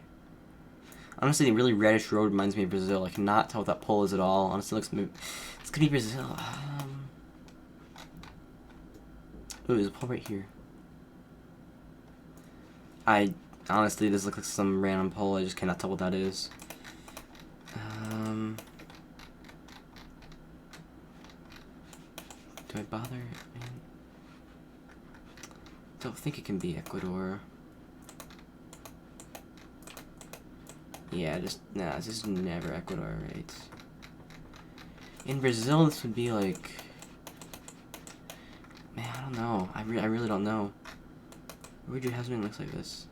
A: Honestly, the really reddish road reminds me of Brazil. I cannot tell what that pole is at all. Honestly, it looks... It's gonna be Brazil. Ooh, there's a pole right here. Honestly, this looks like some random pole. I just cannot tell what that is. Do I bother? Don't think it can be Ecuador. Yeah, nah, this is never Ecuador, right? In Brazil, this would be like... Man, I don't know. I really don't know. Where would you have something that looks like this?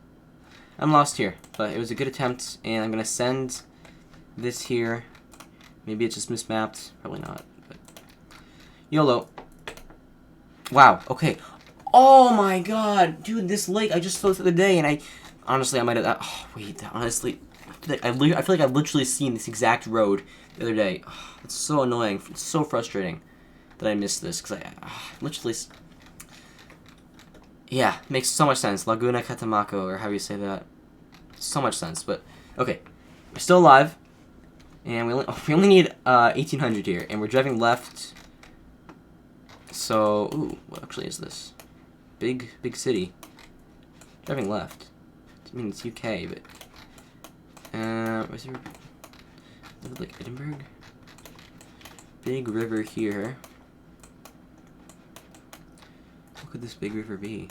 A: I'm lost here, but it was a good attempt, and I'm gonna send this here. Maybe it's just mismapped. Probably not, but... YOLO. Wow, okay. Oh my god! Dude, this lake, I just saw this the other day, and honestly, I might have... Oh, wait, honestly... I feel like I've literally seen this exact road the other day. Oh, it's so annoying. It's so frustrating that I missed this, because I literally... Yeah, makes so much sense. Laguna Catamaco, or how you say that. So much sense, but... Okay, we're still alive, and we only need 1800 here, and we're driving left. So, ooh, what actually is this? Big city. Driving left. I mean, it's UK, but... Where's there? Is it like Edinburgh? Big river here. What could this big river be?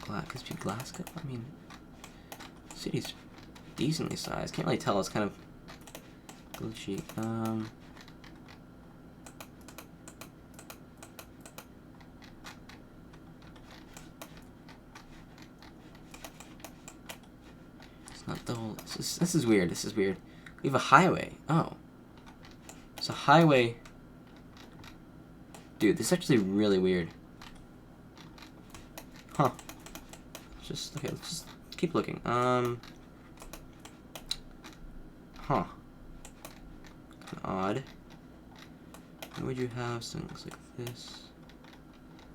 A: Like... Could it be Glasgow? I mean... The city's decently sized. Can't really tell. It's kind of... glitchy. Not the whole... This is weird. This is weird. We have a highway. Oh. It's a highway. Dude, this is actually really weird. Huh. Okay, let's just keep looking. Huh. Kind of odd. Where would you have something that looks like this?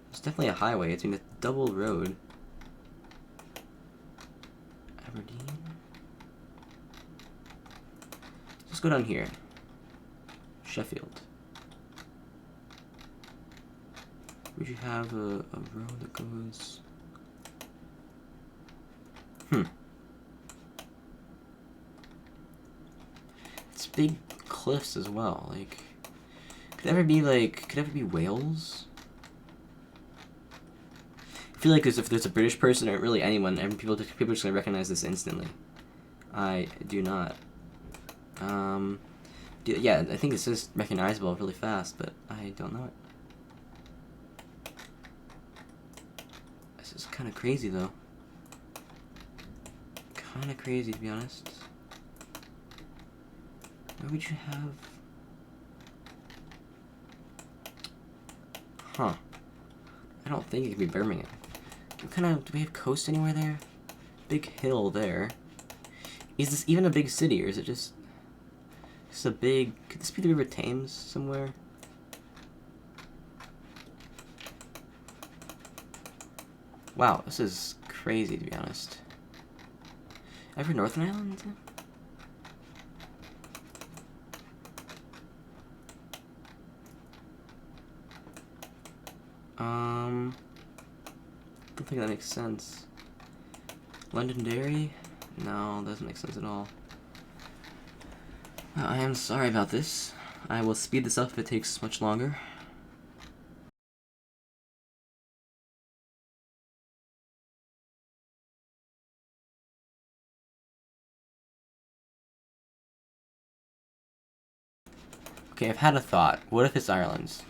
A: It's definitely a highway. It's in a double road. Aberdeen? Let's go down here. Sheffield. Would you have a road that goes... It's big cliffs as well. Like, could it ever be Wales? I feel like if there's a British person or really anyone, people are just gonna recognize this instantly. I do not. Yeah, I think this is recognizable really fast, but I don't know it. This is kind of crazy, though. Kind of crazy, to be honest. Where would you have... Huh. I don't think it could be Birmingham. Do we have coast anywhere there? Big hill there. Is this even a big city, or is it just... It's a big... Could this be the River Thames somewhere? Wow, this is crazy, to be honest. Ever Northern Ireland? Don't think that makes sense. Londonderry? No, that doesn't make sense at all. I am sorry about this. I will speed this up if it takes much longer. Okay, I've had a thought. What if it's Ireland's?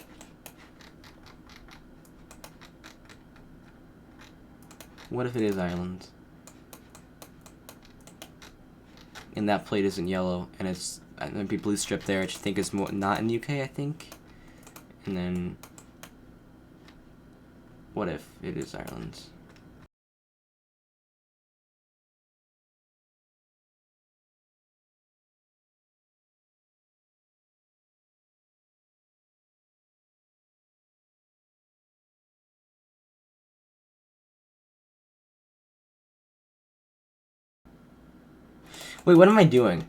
A: What if it is Ireland? And that plate isn't yellow, and it's there'd be blue strip there, which I think is more not in the UK, I think. And then, what if it is Ireland? Wait, what am I doing?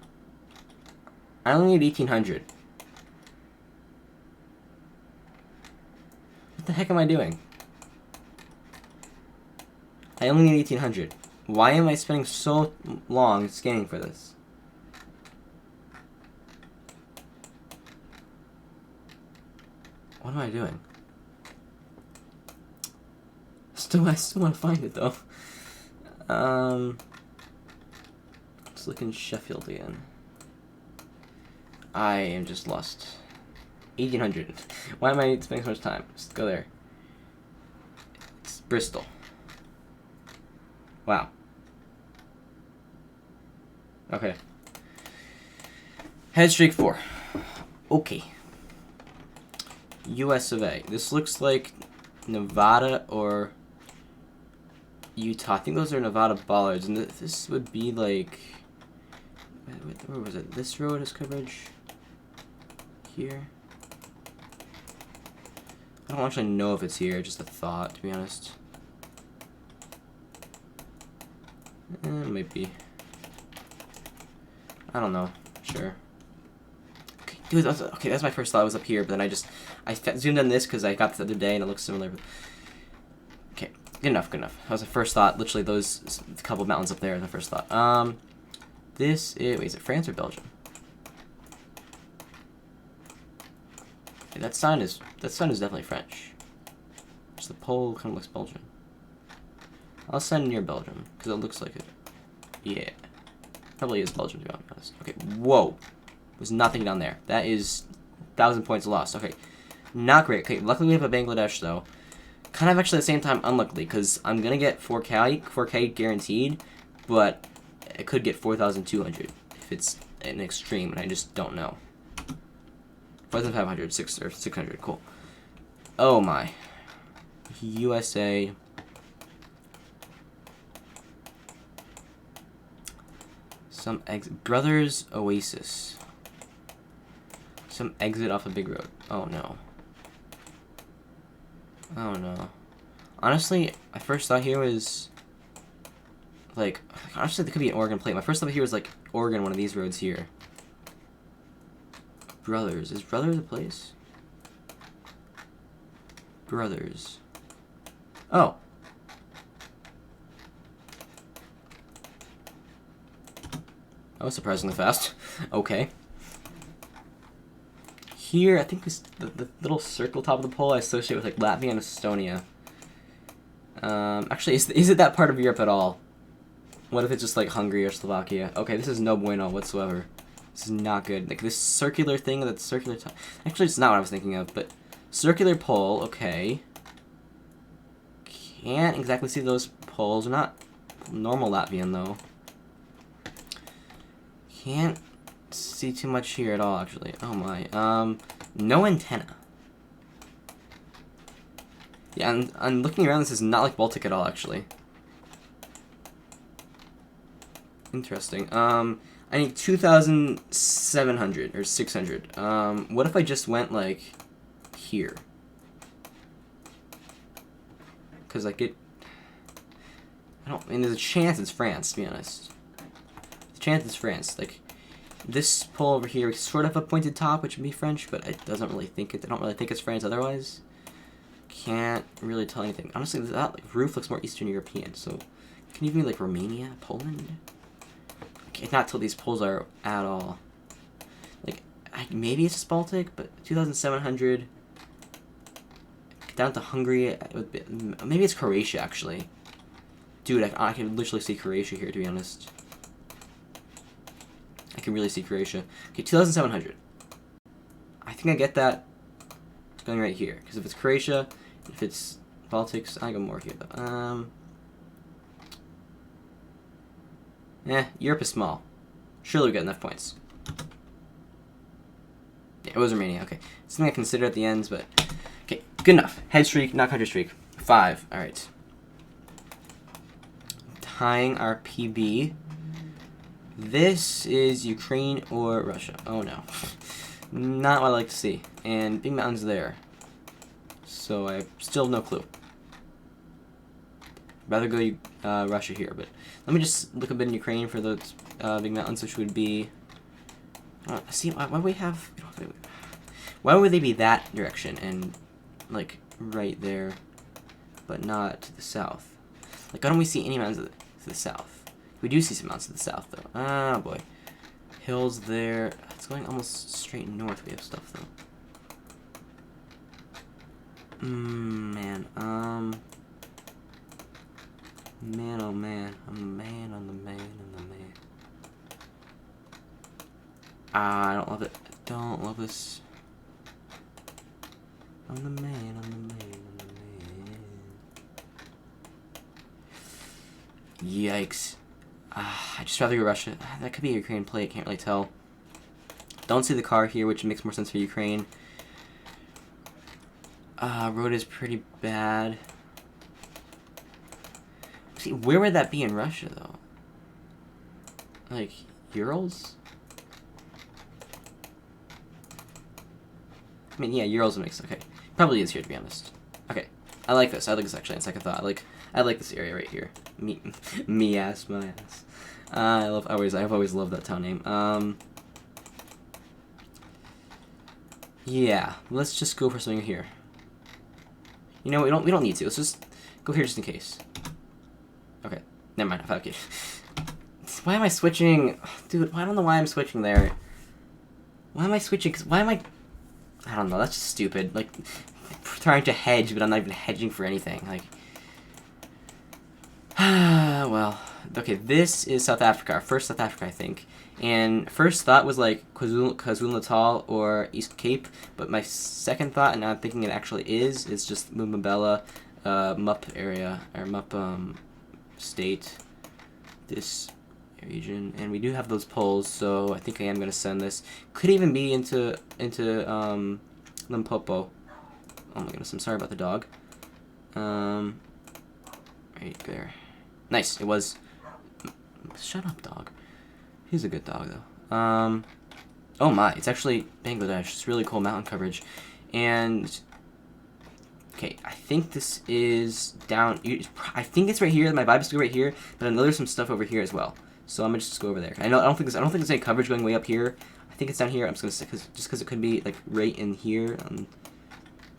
A: I only need 1800. What the heck am I doing? I only need 1800. Why am I spending so long scanning for this? What am I doing? I still want to find it though. Let's look in Sheffield again. I am just lost. 1800. Why am I spending so much time? Just go there. It's Bristol. Wow. Okay. Head streak 4. Okay. US of A. This looks like Nevada or Utah. I think those are Nevada bollards, and this would be like, where was it? This road has coverage here. I don't actually know if it's here. Just a thought, to be honest. It might be. I don't know. Sure. Okay, dude. That's my first thought. It was up here, but then I zoomed on this because I got this the other day and it looks similar. Okay, good enough. Good enough. That was the first thought. Literally, those couple of mountains up there are the first thought. This is, wait, is it France or Belgium? Okay, that sign is definitely French. Just the pole kind of looks Belgian. I'll send near Belgium because it looks like it. Yeah, probably is Belgium to be honest. Okay, whoa, there's nothing down there. That is 1,000 points lost. Okay, not great. Okay, luckily we have a Bangladesh though. Kind of actually at the same time unluckily because I'm gonna get 4K guaranteed, but it could get 4,200 if it's an extreme, and I just don't know. 4,500, 600, cool. Oh my. USA. Some Brothers Oasis. Some exit off a big road. Oh no. Oh no. Honestly, my first thought here was like, honestly, there could be an Oregon plate. My first thought here was like Oregon, one of these roads here. Brothers. Is Brother the place? Brothers. Oh. That was surprisingly fast. Okay. Here, I think this, the little circle top of the pole I associate with like Latvia and Estonia. Actually, is it that part of Europe at all? What if it's just like Hungary or Slovakia? Okay, this is no bueno whatsoever. This is not good. Like this circular thing, that's circular. Actually, it's not what I was thinking of, but circular pole. Okay. Can't exactly see those poles. They're not normal Latvian though. Can't see too much here at all, actually. Oh my. No antenna. Yeah, I'm looking around. This is not like Baltic at all, actually. Interesting. I need 2,700 or 600. What if I just went like here? Because like it. I mean, there's a chance it's France, to be honest. The chance it's France. Like this pole over here is sort of a pointed top, which would be French, but it doesn't really think it. I don't really think it's France otherwise. Can't really tell anything. Honestly, that like roof looks more Eastern European. So can you give me like Romania, Poland? Okay, not till these poles are at all. Like maybe it's just Baltic, but 2,700 down to Hungary. Maybe it's Croatia actually. Dude, I can literally see Croatia here, to be honest. I can really see Croatia. Okay, 2,700. I think I get that. It's going right here. Because if it's Croatia, if it's Baltics, I go more here though. Europe is small. Surely we get enough points. Yeah, it was Romania. Okay, something I consider at the ends, but okay, good enough. Head streak, not country streak. 5. All right. Tying our PB. This is Ukraine or Russia. Oh no, not what I like to see. And big mountains there. So I still have no clue. Rather go Russia here, but let me just look a bit in Ukraine for those big mountains, which would be. See, why would we have? Why would they be that direction and like right there, but not to the south? Like, why don't we see any mountains to the south? We do see some mountains to the south though. Ah boy, hills there. It's going almost straight north. We have stuff though. Man, man, oh man, I'm the man, I'm the man, I'm the man. Ah, I don't love it. I don't love this. I'm the man, I'm the man, I'm the man. Yikes. I'd just rather go Russia. That could be a Ukraine play, I can't really tell. Don't see the car here, which makes more sense for Ukraine. Road is pretty bad. See, where would that be in Russia, though? Like, Urals? I mean, yeah, Urals makes okay. Probably is here, to be honest. Okay, I like this. I like this actually. On second thought, I like this area right here. Me ass, my ass. I've always loved that town name. Yeah, let's just go for something here. You know, we don't need to. Let's just go here just in case. Okay, never mind. Okay. Why am I switching, dude? I don't know why I'm switching there. Why am I switching? Cause why am I don't know. That's just stupid. Like trying to hedge, but I'm not even hedging for anything. Like, well, okay. This is South Africa. Our first South Africa, I think. And first thought was like KwaZulu-Natal or East Cape, but my second thought, and now I'm thinking it actually is just Mpumalanga, MUP area, or MUP state, this region, and we do have those poles, so I think I am going to send this. Could even be into Limpopo. Oh my goodness, I'm sorry about the dog. Right there. Nice, it was. Shut up, dog. He's a good dog, though. Oh my, it's actually Bangladesh. It's really cool mountain coverage. And, okay, I think this is down, I think it's right here. My vibe is to go right here, but I know there's some stuff over here as well. So I'm gonna just go over there. I don't think there's any coverage going way up here. I think it's down here. I'm just gonna say, just because it could be, like, right in here.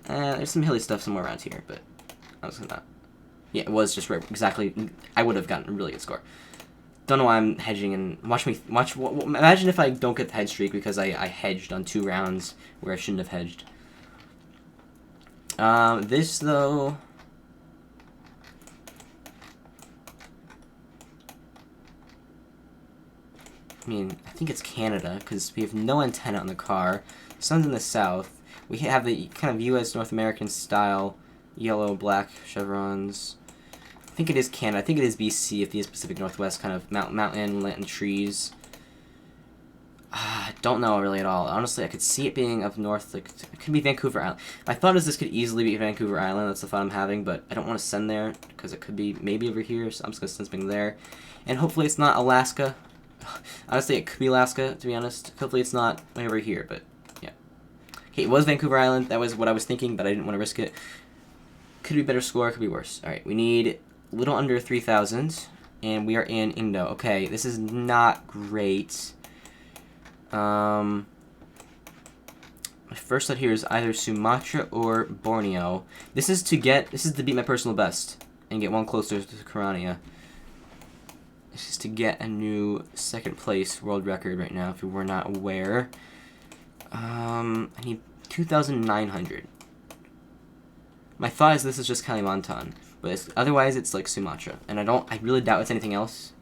A: There's some hilly stuff somewhere around here, but I'm just gonna, yeah, it was just right, exactly. I would have gotten a really good score. Don't know why I'm hedging, and imagine if I don't get the hedge streak because I hedged on 2 rounds where I shouldn't have hedged. This though, I mean, I think it's Canada because we have no antenna on the car. Sun's in the south. We have the kind of U.S. North American style yellow, black chevrons. I think it is Canada. I think it is BC if the Pacific Northwest, kind of mountain and trees. Don't know really at all. Honestly, I could see it being up north. Like, it could be Vancouver Island. My thought is this could easily be Vancouver Island. That's the thought I'm having, but I don't want to send there because it could be maybe over here. So I'm just gonna send something there, and hopefully it's not Alaska. Honestly, it could be Alaska, to be honest. Hopefully it's not way over here, but yeah. Okay, it was Vancouver Island. That was what I was thinking, but I didn't want to risk it. Could be better score. Could be worse. All right, we need a little under 3,000, and we are in Indo. Okay, this is not great. My first thought here is either Sumatra or Borneo. This is to beat my personal best and get one closer to Karania. This is to get a new 2nd place world record right now, if you were not aware. I need 2,900. My thought is this is just Kalimantan, but otherwise it's like Sumatra, and I really doubt it's anything else.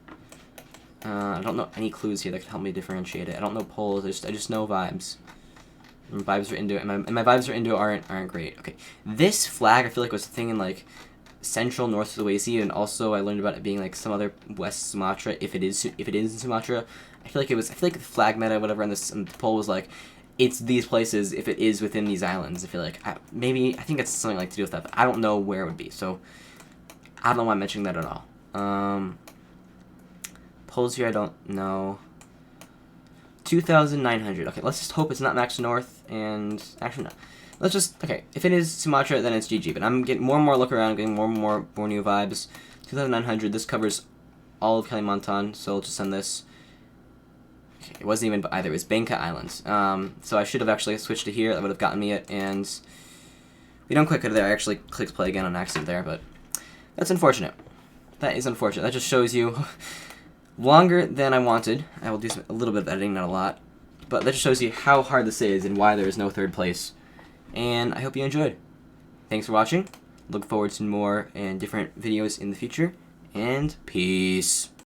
A: I don't know any clues here that could help me differentiate it. I don't know polls. I just know vibes. My vibes for Indo, and my vibes for Indo aren't great. Okay, this flag I feel like was a thing in like central North Sulawesi, and also I learned about it being like some other West Sumatra. If it is in Sumatra, I feel like the flag meta whatever on the poll was like, it's these places if it is within these islands. I feel like I think it's something like to do with that. But I don't know where it would be, so I don't know why I'm mentioning that at all. Polls here I don't know. 2,900. Okay, let's just hope it's not Max North, and actually no. Let's just, okay, if it is Sumatra, then it's GG, but I'm getting more and more look around, getting more and more Borneo vibes. 2,900, this covers all of Kalimantan, so let's just send this. Okay, it wasn't even either, it was Bangka Islands. So I should have actually switched to here, that would have gotten me it, and we don't click it there. I actually clicked play again on accident there, but that's unfortunate. That is unfortunate. That just shows you longer than I wanted. I will do a little bit of editing, not a lot. But that just shows you how hard this is and why there is no third place. And I hope you enjoyed. Thanks for watching. Look forward to more and different videos in the future. And peace.